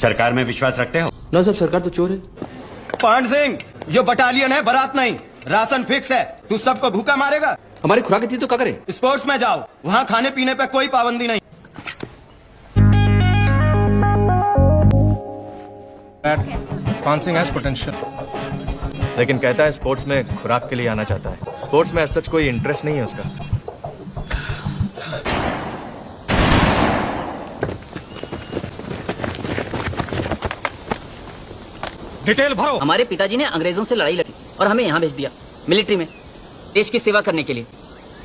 सरकार में विश्वास रखते हो? ना सब सरकार तो चोर है। पान सिंह, ये बटालियन है, बारात नहीं। राशन फिक्स है, तू सबको भूखा मारेगा। हमारी खुराक थी तो क्या करे? स्पोर्ट्स में जाओ, वहाँ खाने पीने पे कोई पाबंदी नहीं। पान सिंह हैज पोटेंशियल, लेकिन कहता है स्पोर्ट्स में खुराक के लिए आना चाहता है। स्पोर्ट्स में सच कोई इंटरेस्ट नहीं है उसका। डिटेल भरो। हमारे पिताजी ने अंग्रेजों से लड़ाई लड़ी और हमें यहाँ भेज दिया मिलिट्री में, देश की सेवा करने के लिए।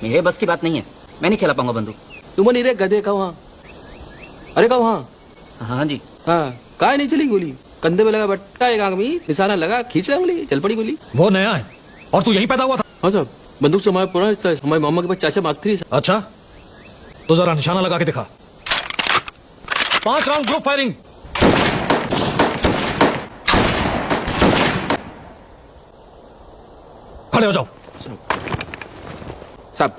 मेरे बस की बात नहीं है, मैं नहीं चला पाऊंगा बंदूक। तुम नहीं रे गधे का वहाँ। अरे का वहाँ? हाँ जी। हाँ, काहे नहीं चली गोली? कंधे पे लगा बट्टा, एक आंख में निशाना लगा, खींच उंगली, चल पड़ी गोली। वो नया है और तू यहीं पैदा हुआ था? हाँ साहब, बंदूक से हमारा पुराना रिश्ता है। हमारे मामा के पास चाचा मांगती। अच्छा, तो जरा निशाना लगा के दिखा। 5 राउंड ग्रुप फायरिंग। खड़े हो जाओ। साहब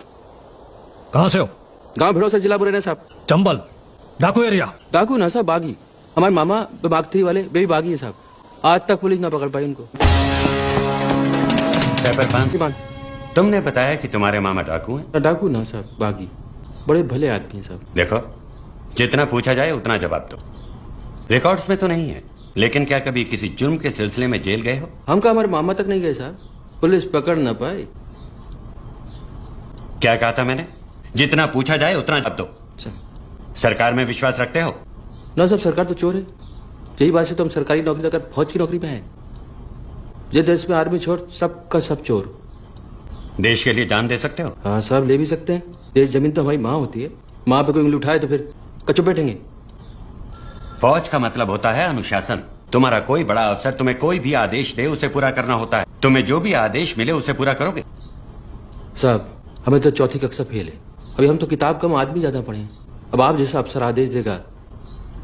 कहाँ से हो? गांव भिड़ोसा, जिला बुरेना साहब। चंबल डाकू एरिया? डाकू ना साहब, बागी। हमारे मामा बागथरी वाले वे भी बागी है साहब। आज तक पुलिस ना पकड़ पाई उनको। सैपर पान, तुमने बताया कि तुम्हारे मामा डाकू हैं? डाकू ना साहब, बागी। बड़े भले आदमी हैं साहब। देखो, जितना पूछा जाए उतना जवाब दो। रिकॉर्ड्स में तो नहीं है, लेकिन क्या कभी किसी जुर्म के सिलसिले में जेल गए हो? हम का हमारे मामा तक नहीं गए साहब, पुलिस पकड़ ना पाए। क्या कहा था मैंने? जितना पूछा जाए उतना जवाब दो। सरकार में विश्वास रखते हो? ना सब सरकार तो चोर है। यही बात से तो हम सरकारी नौकरी लेकर फौज की नौकरी में हैं। ये देश में आर्मी छोड़ सबका सब चोर। देश के लिए जान दे सकते हो? हाँ साहब, ले भी सकते हैं। देश जमीन तो हमारी माँ होती है। माँ पे कोई उंगली उठाए तो फिर कचो बैठेंगे। फौज का मतलब होता है अनुशासन। तुम्हारा कोई बड़ा अफसर तुम्हें कोई भी आदेश दे, उसे पूरा करना होता है। तुम्हें जो भी आदेश मिले उसे पूरा करोगे? साहब, हमें तो चौथी कक्षा फेल है। अभी हम तो किताब कम, आदमी ज्यादा पढ़े हैं। अब आप जैसा अफसर आदेश देगा,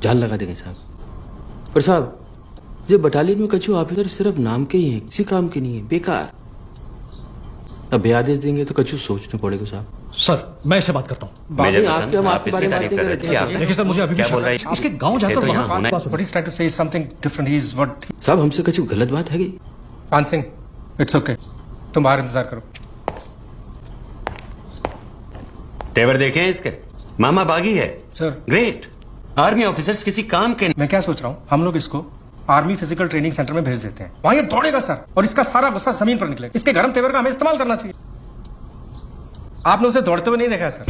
जान लगा देंगे साहब। पर साहब, ये बटालियन में कछु ऑफिसर सिर्फ नाम के ही हैं, किसी काम के नहीं है, बेकार। अब बे आदेश देंगे तो कछु सोचना पड़ेगा साहब। सर, मैं इससे बात करता हूँ। आपके हम आपके बारे में बात नहीं कर रहे थे। देखिए सर, मुझे अभी भी क्या बोल रहा है? इसके गांव जाकर तो यहाँ होना है। साहब, हमसे कछु गलत बात है? पान सिंह, इट्स ओके, तुम बाहर इंतजार करो। तेवर देखे हैं इसके? मामा बागी है सर। ग्रेट। आर्मी ऑफिसर्स किसी काम के। मैं क्या सोच रहा हूँ, हम लोग इसको आर्मी फिजिकल ट्रेनिंग सेंटर में भेज देते हैं। वहां ये दौड़ेगा सर, और इसका सारा गुस्सा जमीन पर निकलेगा। इसके गरम तेवर का हमें इस्तेमाल करना चाहिए। आपने उसे दौड़ते हुए नहीं देखा है सर।